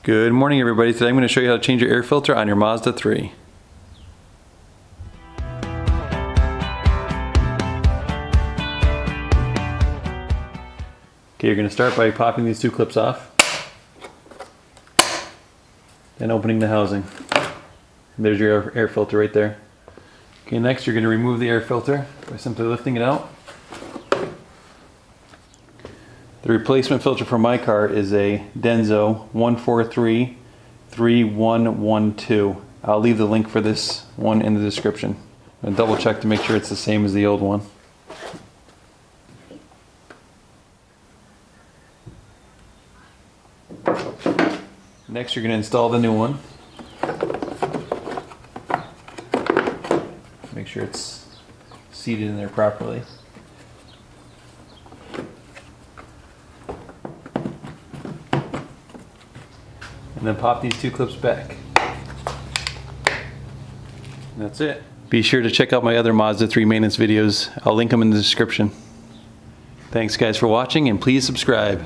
Good morning everybody. Today I'm going to show you how to change your air filter on your Mazda 3. Okay, you're going to start by popping these two clips off and opening the housing. And there's your air filter right there. Okay, next you're going to remove the air filter by simply lifting it out. The replacement filter for my car is a Denso 1433112. I'll leave the link for this one in the description. I'm going to double check to make sure it's the same as the old one. Next you're going to install the new one. Make sure it's seated in there properly. And then pop these two clips back. And that's it. Be sure to check out my other Mazda 3 maintenance videos. I'll link them in the description. Thanks guys for watching, and please subscribe.